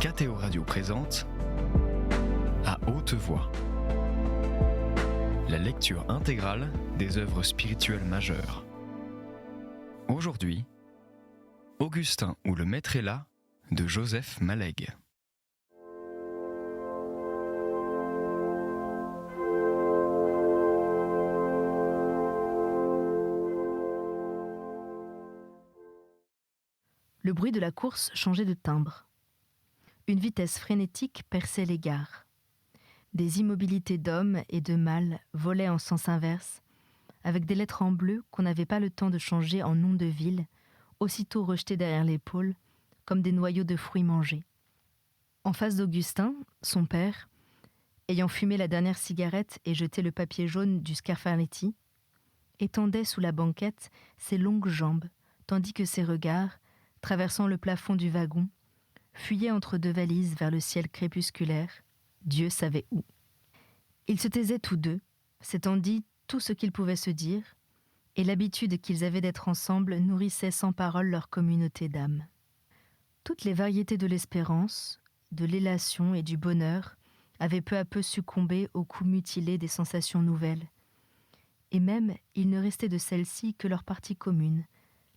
KTO Radio présente À haute voix, la lecture intégrale des œuvres spirituelles majeures. Aujourd'hui, Augustin ou le Maître est là de Joseph Malègue. Le bruit de la course changeait de timbre. Une vitesse frénétique perçait les gares. Des immobilités d'hommes et de mâles volaient en sens inverse, avec des lettres en bleu qu'on n'avait pas le temps de changer en noms de ville, aussitôt rejetés derrière l'épaule, comme des noyaux de fruits mangés. En face d'Augustin, son père, ayant fumé la dernière cigarette et jeté le papier jaune du Scarfaretti, étendait sous la banquette ses longues jambes, tandis que ses regards, traversant le plafond du wagon, fuyaient entre deux valises vers le ciel crépusculaire, Dieu savait où. Ils se taisaient tous deux, s'étant dit tout ce qu'ils pouvaient se dire, et l'habitude qu'ils avaient d'être ensemble nourrissait sans parole leur communauté d'âme. Toutes les variétés de l'espérance, de l'élation et du bonheur avaient peu à peu succombé au coup mutilé des sensations nouvelles, et même il ne restait de celles-ci que leur partie commune,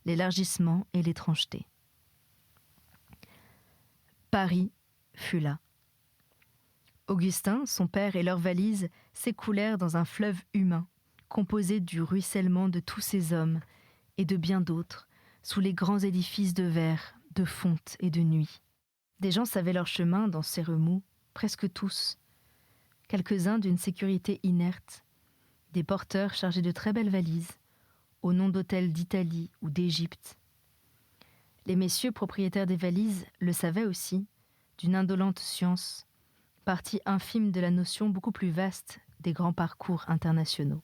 l'élargissement et l'étrangeté. Paris fut là. Augustin, son père et leurs valises s'écoulèrent dans un fleuve humain, composé du ruissellement de tous ces hommes et de bien d'autres, sous les grands édifices de verre, de fonte et de nuit. Des gens savaient leur chemin dans ces remous, presque tous. Quelques-uns d'une sécurité inerte, des porteurs chargés de très belles valises, au nom d'hôtels d'Italie ou d'Égypte. Les messieurs propriétaires des valises le savaient aussi, d'une indolente science, partie infime de la notion beaucoup plus vaste des grands parcours internationaux.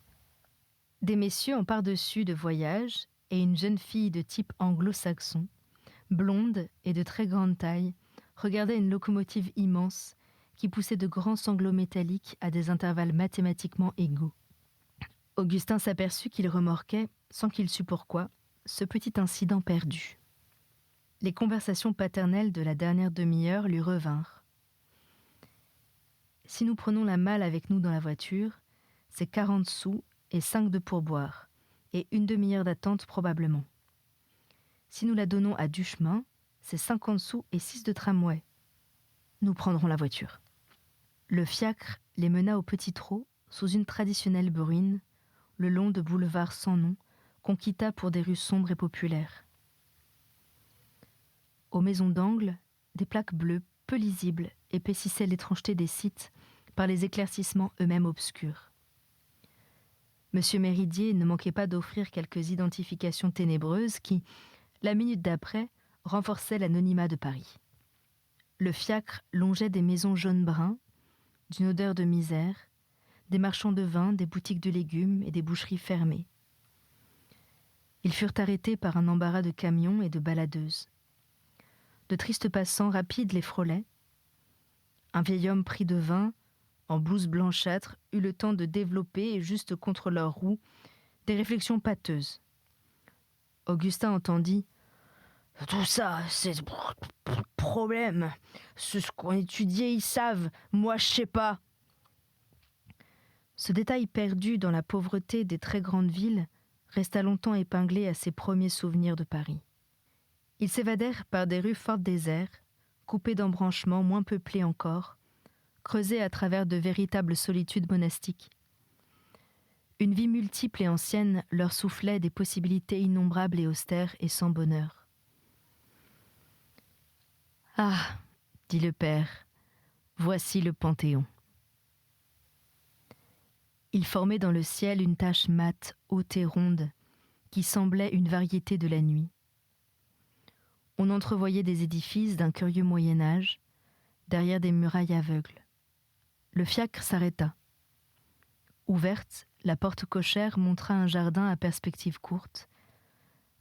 Des messieurs en par-dessus de voyage et une jeune fille de type anglo-saxon, blonde et de très grande taille, regardaient une locomotive immense qui poussait de grands sanglots métalliques à des intervalles mathématiquement égaux. Augustin s'aperçut qu'il remorquait, sans qu'il sût pourquoi, ce petit incident perdu. Les conversations paternelles de la dernière demi-heure lui revinrent. Si nous prenons la malle avec nous dans la voiture, c'est 40 sous et 5 de pourboire, et une demi-heure d'attente probablement. Si nous la donnons à Duchemin, c'est 50 sous et 6 de tramway. Nous prendrons la voiture. Le fiacre les mena au petit trot, sous une traditionnelle bruine, le long de boulevards sans nom, qu'on quitta pour des rues sombres et populaires. Aux maisons d'angle, des plaques bleues, peu lisibles, épaississaient l'étrangeté des sites par les éclaircissements eux-mêmes obscurs. Monsieur Méridier ne manquait pas d'offrir quelques identifications ténébreuses qui, la minute d'après, renforçaient l'anonymat de Paris. Le fiacre longeait des maisons jaune-brun, d'une odeur de misère, des marchands de vin, des boutiques de légumes et des boucheries fermées. Ils furent arrêtés par un embarras de camions et de baladeuses. De tristes passants rapides les frôlaient. Un vieil homme pris de vin, en blouse blanchâtre, eut le temps de développer, juste contre leurs roues, des réflexions pâteuses. Augustin entendit « Tout ça, c'est problème. Ce qu'on étudiait, ils savent. Moi, je sais pas. » Ce détail perdu dans la pauvreté des très grandes villes resta longtemps épinglé à ses premiers souvenirs de Paris. Ils s'évadèrent par des rues fort désertes, coupées d'embranchements moins peuplés encore, creusées à travers de véritables solitudes monastiques. Une vie multiple et ancienne leur soufflait des possibilités innombrables et austères et sans bonheur. « Ah, dit le père, voici le Panthéon. » Il formait dans le ciel une tache mate, haute et ronde, qui semblait une variété de la nuit. On entrevoyait des édifices d'un curieux Moyen-Âge, derrière des murailles aveugles. Le fiacre s'arrêta. Ouverte, la porte cochère montra un jardin à perspective courte,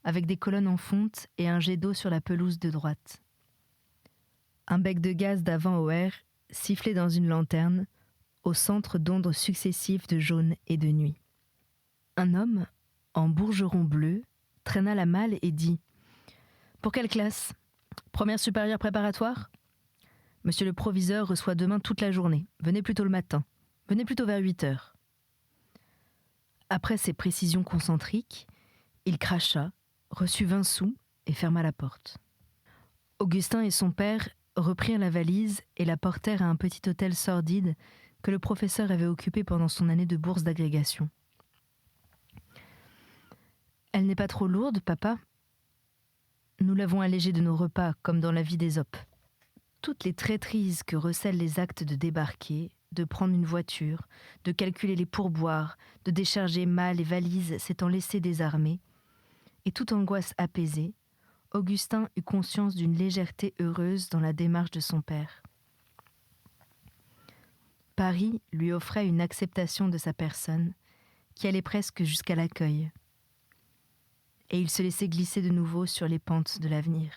avec des colonnes en fonte et un jet d'eau sur la pelouse de droite. Un bec de gaz d'avant au air sifflait dans une lanterne, au centre d'ondes successives de jaune et de nuit. Un homme, en bourgeron bleu, traîna la malle et dit « Pour quelle classe ? Première supérieure préparatoire ? Monsieur le proviseur reçoit demain toute la journée. Venez plutôt le matin. Venez plutôt vers 8 heures. » Après ces précisions concentriques, il cracha, reçut 20 sous et ferma la porte. Augustin et son père reprirent la valise et la portèrent à un petit hôtel sordide que le professeur avait occupé pendant son année de bourse d'agrégation. « Elle n'est pas trop lourde, papa ? Nous l'avons allégée de nos repas, comme dans la vie d'Ésope. » Toutes les traîtrises que recèlent les actes de débarquer, de prendre une voiture, de calculer les pourboires, de décharger malles et valises s'étant laissées désarmer, et toute angoisse apaisée, Augustin eut conscience d'une légèreté heureuse dans la démarche de son père. Paris lui offrait une acceptation de sa personne qui allait presque jusqu'à l'accueil. Et il se laissait glisser de nouveau sur les pentes de l'avenir.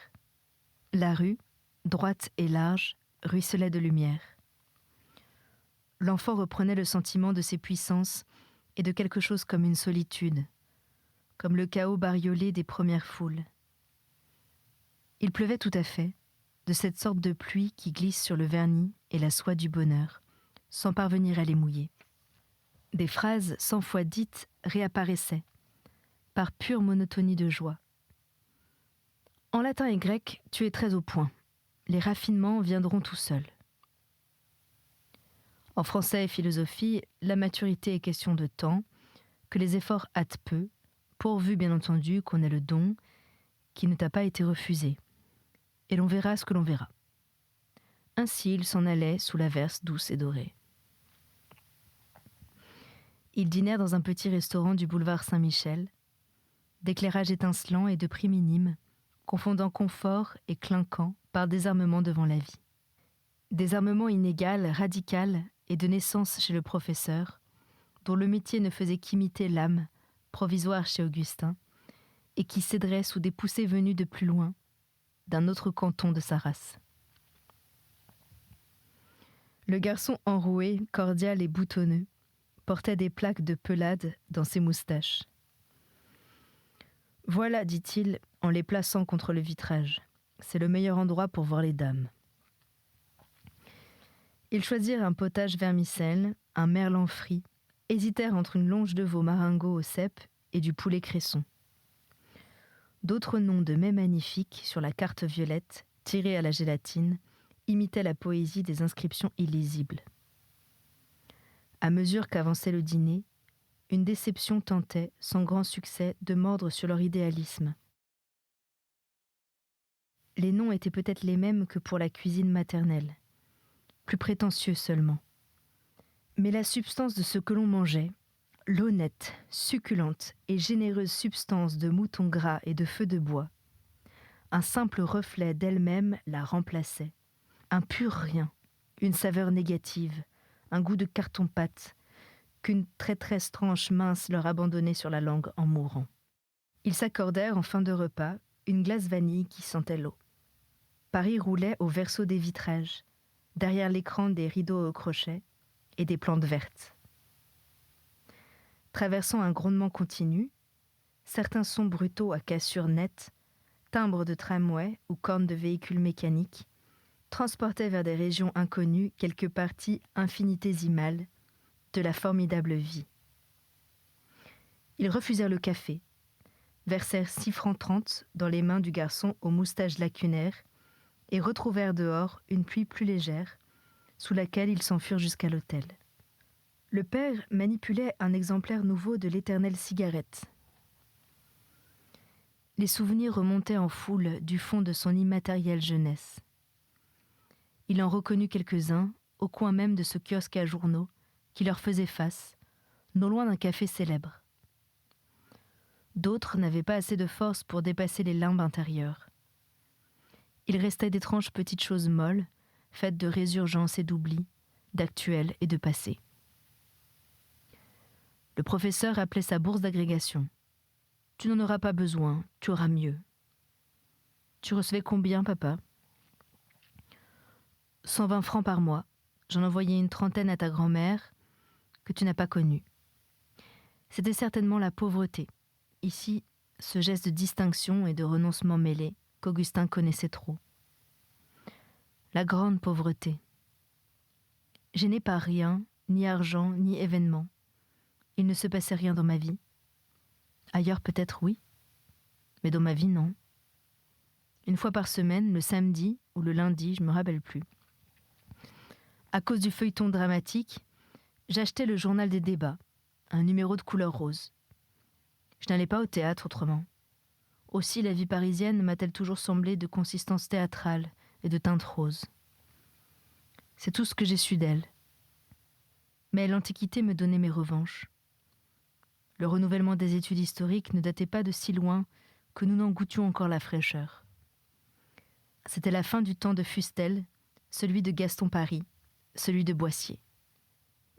La rue, droite et large, ruisselait de lumière. L'enfant reprenait le sentiment de ses puissances et de quelque chose comme une solitude, comme le chaos bariolé des premières foules. Il pleuvait tout à fait, de cette sorte de pluie qui glisse sur le vernis et la soie du bonheur, sans parvenir à les mouiller. Des phrases 100 fois dites réapparaissaient, par pure monotonie de joie. « En latin et grec, tu es très au point. Les raffinements viendront tout seuls. » En français et philosophie, la maturité est question de temps, que les efforts hâtent peu, pourvu bien entendu qu'on ait le don qui ne t'a pas été refusé. Et l'on verra ce que l'on verra. Ainsi il s'en allait sous l'averse douce et dorée. Ils dînèrent dans un petit restaurant du boulevard Saint-Michel, d'éclairage étincelant et de prix minime, confondant confort et clinquant par désarmement devant la vie. Désarmement inégal, radical et de naissance chez le professeur, dont le métier ne faisait qu'imiter l'âme, provisoire chez Augustin, et qui céderait sous des poussées venues de plus loin, d'un autre canton de sa race. Le garçon enroué, cordial et boutonneux, portait des plaques de pelade dans ses moustaches. « Voilà, dit-il, en les plaçant contre le vitrage. C'est le meilleur endroit pour voir les dames. » Ils choisirent un potage vermicelle, un merlan frit, hésitèrent entre une longe de veau marengo au cèpe et du poulet cresson. D'autres noms de mets magnifiques sur la carte violette, tirée à la gélatine, imitaient la poésie des inscriptions illisibles. À mesure qu'avançait le dîner, une déception tentait, sans grand succès, de mordre sur leur idéalisme. Les noms étaient peut-être les mêmes que pour la cuisine maternelle, plus prétentieux seulement. Mais la substance de ce que l'on mangeait, l'honnête, succulente et généreuse substance de mouton gras et de feu de bois, un simple reflet d'elle-même la remplaçait. Un pur rien, une saveur négative, un goût de carton-pâte, qu'une traîtresse tranche mince leur abandonnait sur la langue en mourant. Ils s'accordèrent en fin de repas une glace vanille qui sentait l'eau. Paris roulait au verso des vitrages, derrière l'écran des rideaux au crochet et des plantes vertes. Traversant un grondement continu, certains sons brutaux à cassure nette, timbres de tramway ou cornes de véhicules mécaniques, transportaient vers des régions inconnues quelques parties infinitésimales de la formidable vie. Ils refusèrent le café, versèrent 6 francs 30 dans les mains du garçon aux moustaches lacunaires et retrouvèrent dehors une pluie plus légère, sous laquelle ils s'enfurent jusqu'à l'hôtel. Le père manipulait un exemplaire nouveau de l'éternelle cigarette. Les souvenirs remontaient en foule du fond de son immatérielle jeunesse. Il en reconnut quelques-uns, au coin même de ce kiosque à journaux, qui leur faisait face, non loin d'un café célèbre. D'autres n'avaient pas assez de force pour dépasser les limbes intérieures. Il restait d'étranges petites choses molles, faites de résurgence et d'oubli, d'actuel et de passé. Le professeur appelait sa bourse d'agrégation. « Tu n'en auras pas besoin, tu auras mieux. »« Tu recevais combien, papa ?»« 120 francs par mois. J'en envoyais une trentaine à ta grand-mère, que tu n'as pas connue. C'était certainement la pauvreté. Ici, ce geste de distinction et de renoncement mêlé qu'Augustin connaissait trop. la grande pauvreté. Je n'ai pas rien, ni argent, ni événement. Il ne se passait rien dans ma vie. Ailleurs peut-être oui, mais dans ma vie non. Une fois par semaine, le samedi ou le lundi, je me rappelle plus. À cause du feuilleton dramatique, j'achetais le journal des débats, un numéro de couleur rose. Je n'allais pas au théâtre autrement. Aussi la vie parisienne m'a-t-elle toujours semblé de consistance théâtrale et de teinte rose. C'est tout ce que j'ai su d'elle. Mais l'Antiquité me donnait mes revanches. Le renouvellement des études historiques ne datait pas de si loin que nous n'en goûtions encore la fraîcheur. C'était la fin du temps de Fustel, celui de Gaston Paris, celui de Boissier.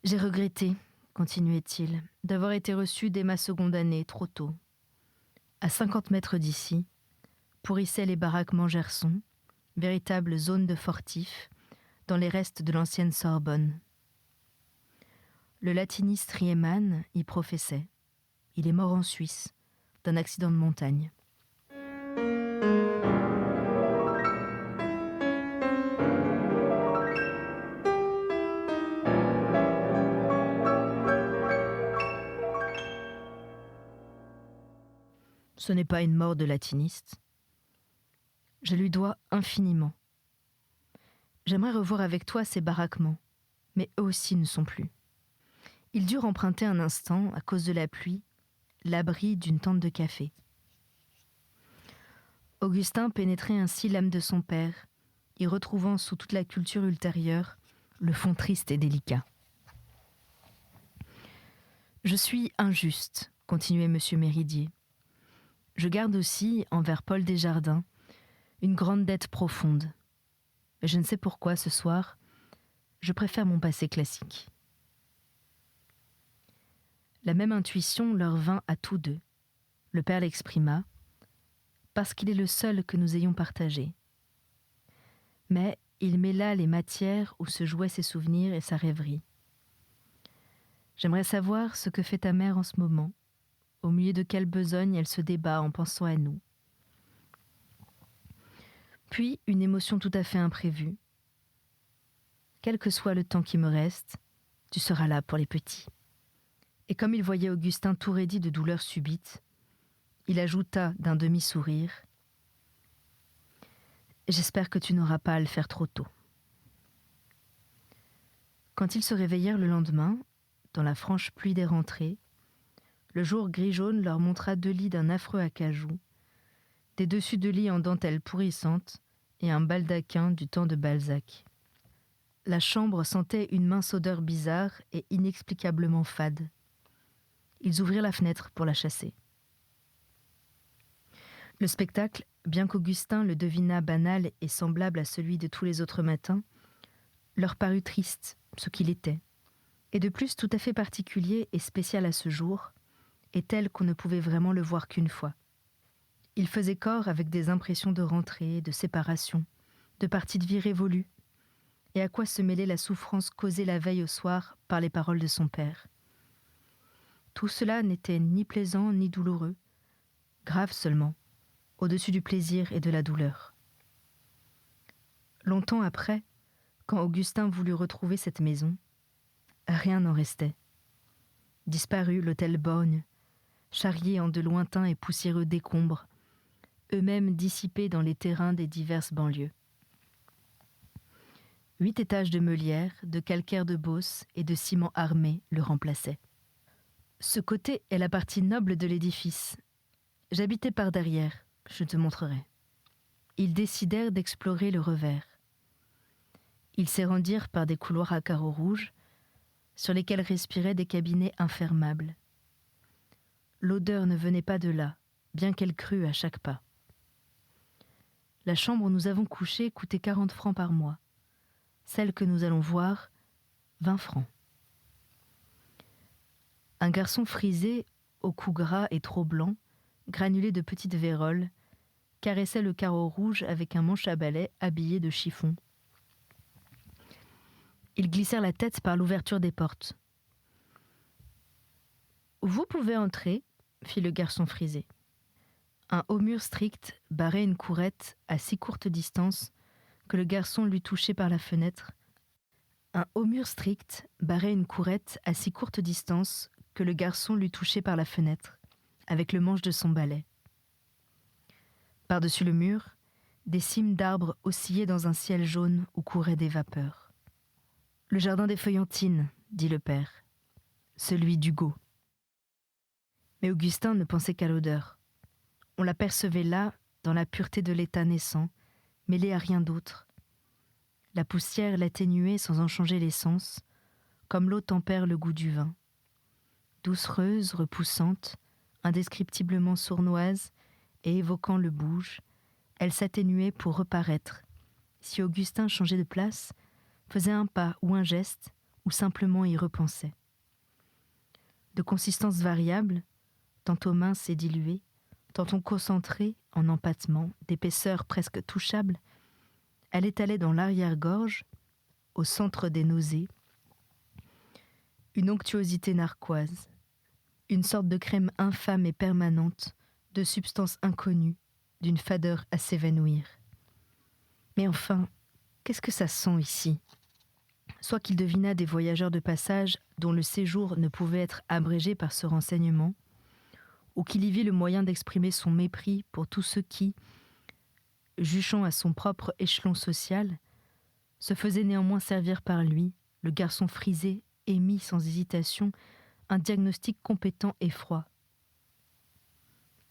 J'ai regretté, continuait-il, d'avoir été reçu dès ma seconde année, trop tôt. À 50 mètres d'ici, pourrissaient les baraques Mangerson, véritable zone de fortifs, dans les restes de l'ancienne Sorbonne. Le latiniste Riemann y professait. Il est mort en Suisse, d'un accident de montagne. Ce n'est pas une mort de latiniste. Je lui dois infiniment. J'aimerais revoir avec toi ces baraquements, mais eux aussi ne sont plus. Ils durent emprunter un instant, à cause de la pluie, l'abri d'une tente de café. Augustin pénétrait ainsi l'âme de son père, y retrouvant sous toute la culture ultérieure le fond triste et délicat. « Je suis injuste, continuait M. Méridier. Je garde aussi, envers Paul Desjardins, une grande dette profonde. Mais je ne sais pourquoi, ce soir, je préfère mon passé classique. » La même intuition leur vint à tous deux. Le père l'exprima, parce qu'il est le seul que nous ayons partagé. Mais il mêla les matières où se jouaient ses souvenirs et sa rêverie. J'aimerais savoir ce que fait ta mère en ce moment, au milieu de quelle besogne elle se débat en pensant à nous. Puis une émotion tout à fait imprévue. Quel que soit le temps qui me reste, tu seras là pour les petits. Et comme il voyait Augustin tout raidi de douleur subite, il ajouta d'un demi-sourire « J'espère que tu n'auras pas à le faire trop tôt. » Quand ils se réveillèrent le lendemain, dans la franche pluie des rentrées, le jour gris-jaune leur montra 2 lits d'un affreux acajou, des dessus de lit en dentelle pourrissante et un baldaquin du temps de Balzac. La chambre sentait une mince odeur bizarre et inexplicablement fade. Ils ouvrirent la fenêtre pour la chasser. Le spectacle, bien qu'Augustin le devinât banal et semblable à celui de tous les autres matins, leur parut triste, ce qu'il était, et de plus tout à fait particulier et spécial à ce jour, et tel qu'on ne pouvait vraiment le voir qu'une fois. Il faisait corps avec des impressions de rentrée, de séparation, de partie de vie révolue, et à quoi se mêlait la souffrance causée la veille au soir par les paroles de son père. Tout cela n'était ni plaisant ni douloureux, grave seulement, au-dessus du plaisir et de la douleur. Longtemps après, quand Augustin voulut retrouver cette maison, rien n'en restait. Disparu l'hôtel Borgne, charrié en de lointains et poussiéreux décombres, eux-mêmes dissipés dans les terrains des diverses banlieues. 8 étages de meulière, de calcaire de Beauce et de ciment armé le remplaçaient. Ce côté est la partie noble de l'édifice. J'habitais par derrière, je te montrerai. Ils décidèrent d'explorer le revers. Ils s'y rendirent par des couloirs à carreaux rouges, sur lesquels respiraient des cabinets infermables. L'odeur ne venait pas de là, bien qu'elle crût à chaque pas. La chambre où nous avons couché coûtait 40 francs par mois. Celle que nous allons voir, 20 francs. Un garçon frisé, au cou gras et trop blanc, granulé de petites vérolles, caressait le carreau rouge avec un manche à balai habillé de chiffon. Ils glissèrent la tête par l'ouverture des portes. « Vous pouvez entrer » fit le garçon frisé. Un haut mur strict barrait une courette à si courte distance que le garçon l'eût touché par la fenêtre. Un haut mur strict barrait une courette à si courte distance que le garçon l'eût touché par la fenêtre, avec le manche de son balai. Par-dessus le mur, des cimes d'arbres oscillaient dans un ciel jaune où couraient des vapeurs. « Le jardin des feuillantines », dit le père. « Celui d'Hugo. » Mais Augustin ne pensait qu'à l'odeur. On l'apercevait là, dans la pureté de l'état naissant, mêlée à rien d'autre. La poussière l'atténuait sans en changer l'essence, comme l'eau tempère le goût du vin. Doucereuse, repoussante, indescriptiblement sournoise et évoquant le bouge, elle s'atténuait pour reparaître. Si Augustin changeait de place, faisait un pas ou un geste, ou simplement y repensait. De consistance variable, tantôt mince et diluée, tantôt concentrée en empattement, d'épaisseur presque touchable, elle étalait dans l'arrière-gorge, au centre des nausées, une onctuosité narquoise, une sorte de crème infâme et permanente, de substance inconnue, d'une fadeur à s'évanouir. Mais enfin, qu'est-ce que ça sent ici ? Soit qu'il devinât des voyageurs de passage dont le séjour ne pouvait être abrégé par ce renseignement, ou qu'il y vit le moyen d'exprimer son mépris pour tous ceux qui, juchant à son propre échelon social, se faisaient néanmoins servir par lui, le garçon frisé, émit sans hésitation un diagnostic compétent et froid.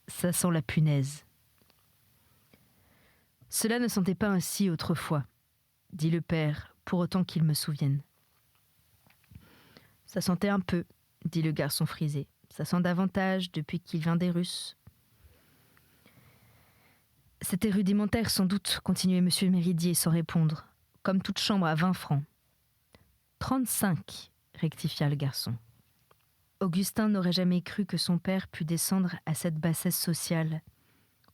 Ça sent la punaise. Cela ne sentait pas ainsi autrefois, dit le père, pour autant qu'il me souvienne. Ça sentait un peu, dit le garçon frisé. Ça sent davantage depuis qu'il vient des Russes. C'était rudimentaire sans doute, continuait M. Méridier sans répondre, comme toute chambre à 20 francs. 35, rectifia le garçon. Augustin n'aurait jamais cru que son père pût descendre à cette bassesse sociale,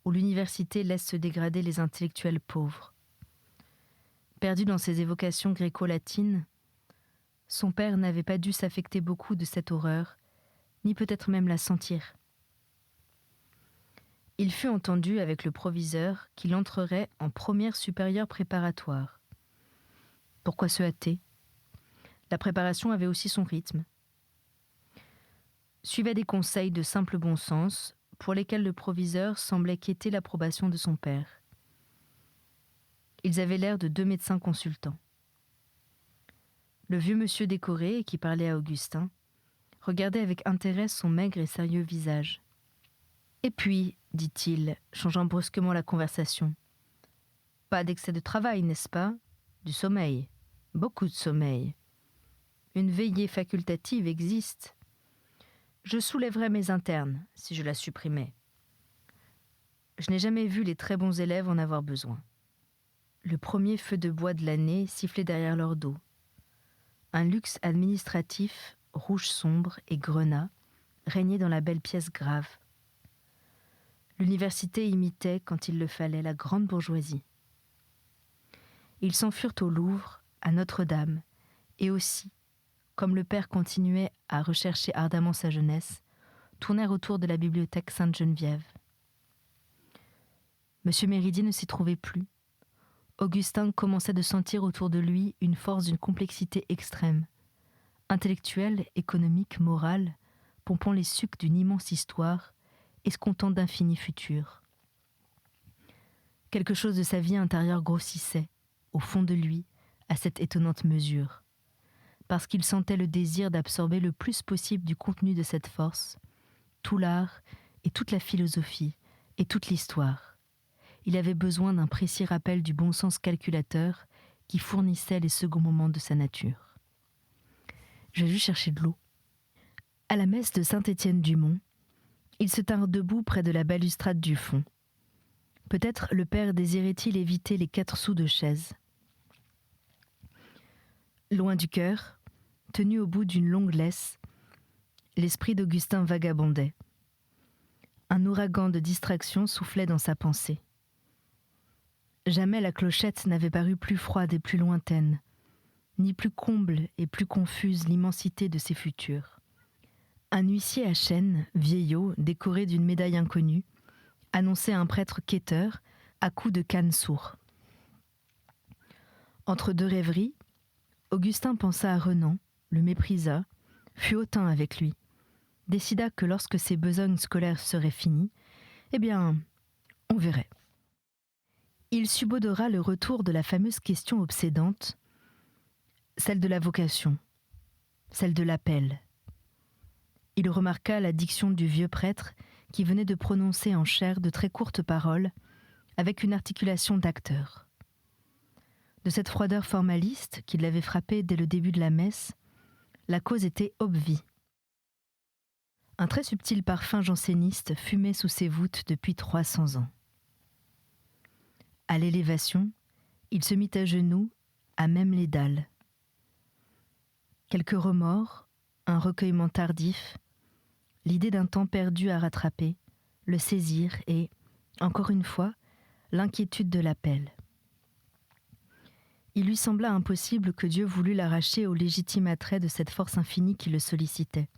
où l'université laisse se dégrader les intellectuels pauvres. Perdu dans ses évocations gréco-latines, son père n'avait pas dû s'affecter beaucoup de cette horreur, ni peut-être même la sentir. Il fut entendu avec le proviseur qu'il entrerait en première supérieure préparatoire. Pourquoi se hâter ? La préparation avait aussi son rythme. Suivait des conseils de simple bon sens, pour lesquels le proviseur semblait quêter l'approbation de son père. Ils avaient l'air de 2 médecins consultants. Le vieux monsieur décoré, qui parlait à Augustin, regardait avec intérêt son maigre et sérieux visage. « Et puis, dit-il, changeant brusquement la conversation, pas d'excès de travail, n'est-ce pas ? Du sommeil, beaucoup de sommeil. Une veillée facultative existe. Je soulèverais mes internes, si je la supprimais. Je n'ai jamais vu les très bons élèves en avoir besoin. » Le premier feu de bois de l'année sifflait derrière leur dos. Un luxe administratif, rouge sombre et grenat, régnait dans la belle pièce grave. L'université imitait, quand il le fallait, la grande bourgeoisie. Ils s'en furent au Louvre, à Notre-Dame, et aussi, comme le père continuait à rechercher ardemment sa jeunesse, tournèrent autour de la bibliothèque Sainte-Geneviève. M. Méridier ne s'y trouvait plus. Augustin commençait de sentir autour de lui une force d'une complexité extrême, intellectuelle, économique, morale, pompant les sucs d'une immense histoire, escomptant d'infinis futurs. Quelque chose de sa vie intérieure grossissait, au fond de lui, à cette étonnante mesure, parce qu'il sentait le désir d'absorber le plus possible du contenu de cette force, tout l'art et toute la philosophie et toute l'histoire. Il avait besoin d'un précis rappel du bon sens calculateur qui fournissait les seconds moments de sa nature. J'ai dû chercher de l'eau. À la messe de Saint-Étienne-du-Mont, ils se tinrent debout près de la balustrade du fond. Peut-être le père désirait-il éviter les 4 sous de chaise. Loin du cœur, tenu au bout d'une longue laisse, l'esprit d'Augustin vagabondait. Un ouragan de distraction soufflait dans sa pensée. Jamais la clochette n'avait paru plus froide et plus lointaine, ni plus comble et plus confuse l'immensité de ses futurs. Un huissier à chaîne, vieillot, décoré d'une médaille inconnue, annonçait un prêtre quêteur à coups de canne sourd. Entre deux rêveries, Augustin pensa à Renan, le méprisa, fut hautain avec lui, décida que lorsque ses besognes scolaires seraient finies, eh bien, on verrait. Il subodora le retour de la fameuse question obsédante, celle de la vocation, celle de l'appel. Il remarqua la diction du vieux prêtre qui venait de prononcer en chair de très courtes paroles avec une articulation d'acteur. De cette froideur formaliste qui l'avait frappé dès le début de la messe, la cause était obvie. Un très subtil parfum janséniste fumait sous ses voûtes depuis 300 ans. À l'élévation, il se mit à genoux, à même les dalles. Quelques remords, un recueillement tardif, l'idée d'un temps perdu à rattraper, le saisirent et, encore une fois, l'inquiétude de l'appel. Il lui sembla impossible que Dieu voulût l'arracher au légitime attrait de cette force infinie qui le sollicitait.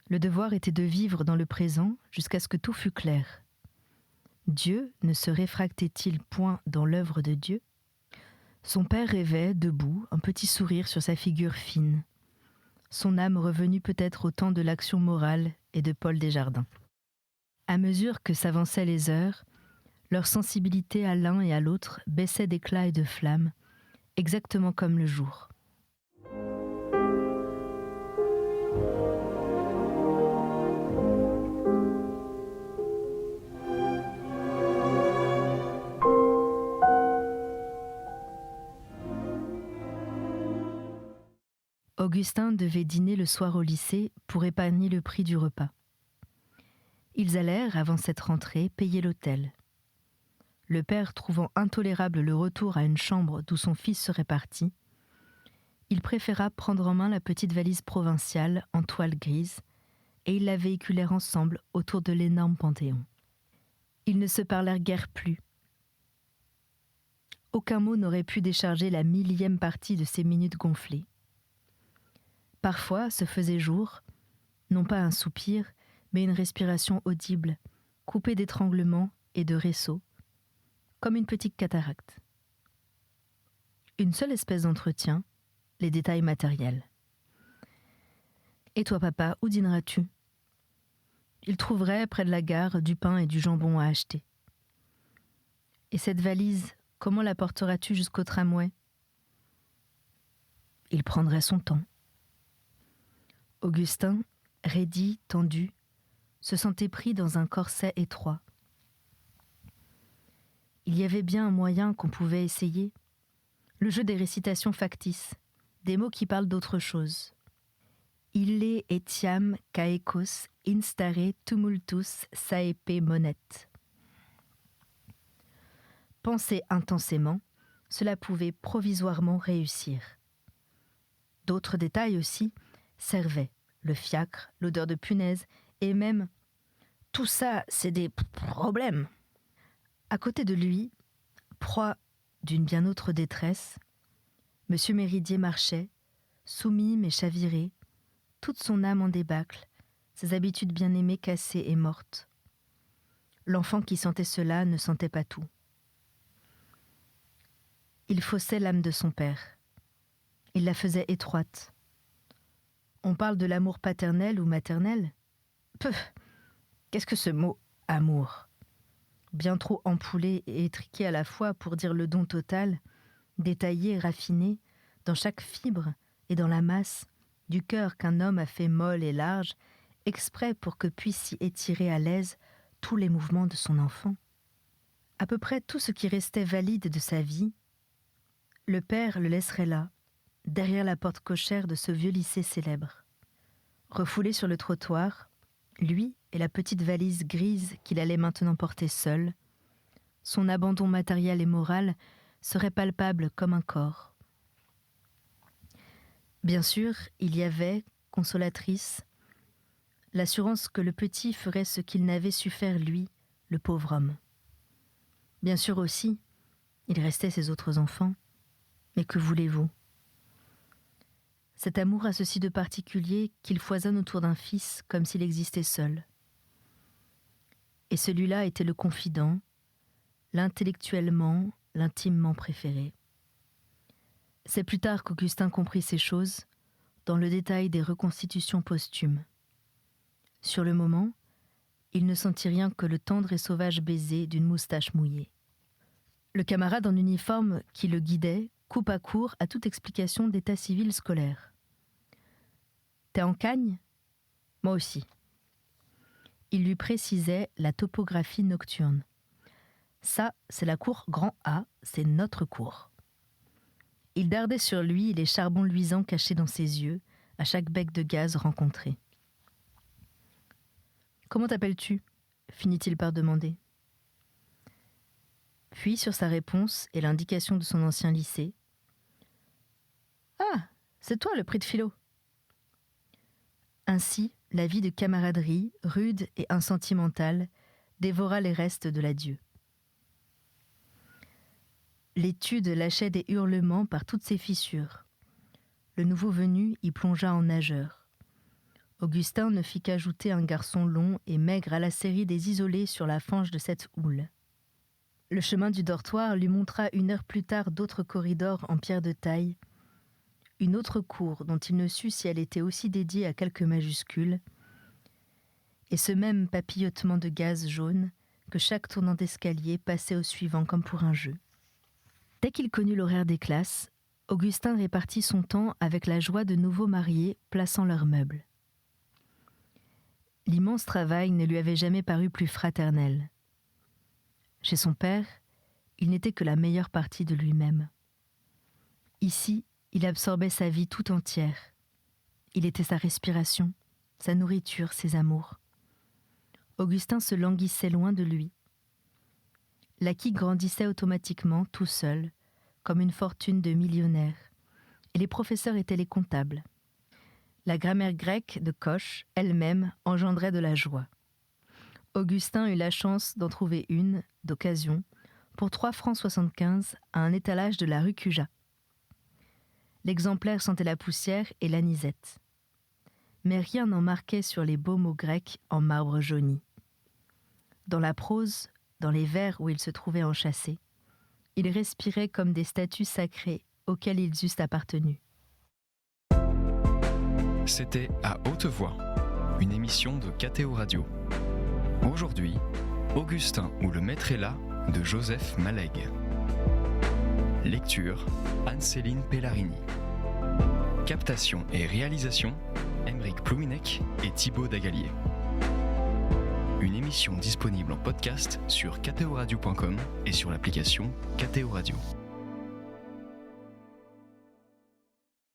Le devoir était de vivre dans le présent jusqu'à ce que tout fût clair. Dieu ne se réfractait-il point dans l'œuvre de Dieu ? Son père rêvait, debout, un petit sourire sur sa figure fine. Son âme revenue peut-être au temps de l'action morale et de Paul Desjardins. À mesure que s'avançaient les heures, leur sensibilité à l'un et à l'autre baissait d'éclat et de flamme, exactement comme le jour. Augustin devait dîner le soir au lycée pour épargner le prix du repas. Ils allèrent, avant cette rentrée, payer l'hôtel. Le père trouvant intolérable le retour à une chambre d'où son fils serait parti, il préféra prendre en main la petite valise provinciale en toile grise et ils la véhiculèrent ensemble autour de l'énorme Panthéon. Ils ne se parlèrent guère plus. Aucun mot n'aurait pu décharger la millième partie de ces minutes gonflées. Parfois se faisait jour, non pas un soupir, mais une respiration audible, coupée d'étranglements et de ressauts, comme une petite cataracte. Une seule espèce d'entretien, les détails matériels. « Et toi, papa, où dîneras-tu » Il trouverait, près de la gare, du pain et du jambon à acheter. « Et cette valise, comment la porteras-tu jusqu'au tramway » Il prendrait son temps. Augustin, raidi, tendu, se sentait pris dans un corset étroit. Il y avait bien un moyen qu'on pouvait essayer, le jeu des récitations factices, des mots qui parlent d'autre chose. Ille etiam caecos instare tumultus saepe monet. Penser intensément, cela pouvait provisoirement réussir. D'autres détails aussi servaient, le fiacre, l'odeur de punaise, et même « tout ça, c'est des problèmes ». À côté de lui, proie d'une bien autre détresse, M. Méridier marchait, soumis mais chaviré, toute son âme en débâcle, ses habitudes bien-aimées cassées et mortes. L'enfant qui sentait cela ne sentait pas tout. Il faussait l'âme de son père. Il la faisait étroite. On parle de l'amour paternel ou maternel ? Peuh ! Qu'est-ce que ce mot « amour » ? Bien trop ampoulé et étriqué à la fois pour dire le don total, détaillé, raffiné, dans chaque fibre et dans la masse, du cœur qu'un homme a fait molle et large, exprès pour que puissent s'y étirer à l'aise tous les mouvements de son enfant. À peu près tout ce qui restait valide de sa vie, le père le laisserait là, derrière la porte cochère de ce vieux lycée célèbre. Refoulé sur le trottoir, lui et la petite valise grise qu'il allait maintenant porter seul, son abandon matériel et moral serait palpable comme un corps. Bien sûr, il y avait, consolatrice, l'assurance que le petit ferait ce qu'il n'avait su faire lui, le pauvre homme. Bien sûr aussi, il restait ses autres enfants, mais que voulez-vous ? Cet amour a ceci de particulier qu'il foisonne autour d'un fils comme s'il existait seul. Et celui-là était le confident, l'intellectuellement, l'intimement préféré. C'est plus tard qu'Augustin comprit ces choses, dans le détail des reconstitutions posthumes. Sur le moment, il ne sentit rien que le tendre et sauvage baiser d'une moustache mouillée. Le camarade en uniforme qui le guidait coupa court à toute explication d'état civil scolaire. « T'es en Cagne ? Moi aussi. » Il lui précisait la topographie nocturne. « Ça, c'est la cour Grand A, c'est notre cour. » Il dardait sur lui les charbons luisants cachés dans ses yeux à chaque bec de gaz rencontré. « Comment t'appelles-tu » finit-il par demander. Puis, sur sa réponse et l'indication de son ancien lycée, « Ah, c'est toi le prix de philo !» Ainsi, la vie de camaraderie, rude et insentimentale, dévora les restes de l'adieu. L'étude lâchait des hurlements par toutes ses fissures. Le nouveau venu y plongea en nageur. Augustin ne fit qu'ajouter un garçon long et maigre à la série des isolés sur la fange de cette houle. Le chemin du dortoir lui montra 1 heure plus tard d'autres corridors en pierre de taille, une autre cour dont il ne sut si elle était aussi dédiée à quelque majuscule, et ce même papillotement de gaz jaune que chaque tournant d'escalier passait au suivant comme pour un jeu. Dès qu'il connut l'horaire des classes, Augustin répartit son temps avec la joie de nouveaux mariés plaçant leurs meubles. L'immense travail ne lui avait jamais paru plus fraternel. Chez son père, il n'était que la meilleure partie de lui-même. Ici, il absorbait sa vie tout entière. Il était sa respiration, sa nourriture, ses amours. Augustin se languissait loin de lui. L'acquis grandissait automatiquement, tout seul, comme une fortune de millionnaire, et les professeurs étaient les comptables. La grammaire grecque de Coche, elle-même, engendrait de la joie. Augustin eut la chance d'en trouver une, d'occasion, pour 3,75 francs à un étalage de la rue Cujas. L'exemplaire sentait la poussière et l'anisette. Mais rien n'en marquait sur les beaux mots grecs en marbre jauni. Dans la prose, dans les vers où ils se trouvaient enchâssés, ils respiraient comme des statues sacrées auxquelles ils eussent appartenu. C'était À haute voix, une émission de KTO Radio. Aujourd'hui, Augustin ou le maître est là de Joseph Malègue. Lecture, Anne-Céline Pellarini. Captation et réalisation, Aymeric Plouminec et Thibaut Dagalier. Une émission disponible en podcast sur ktoradio.com et sur l'application KTO Radio.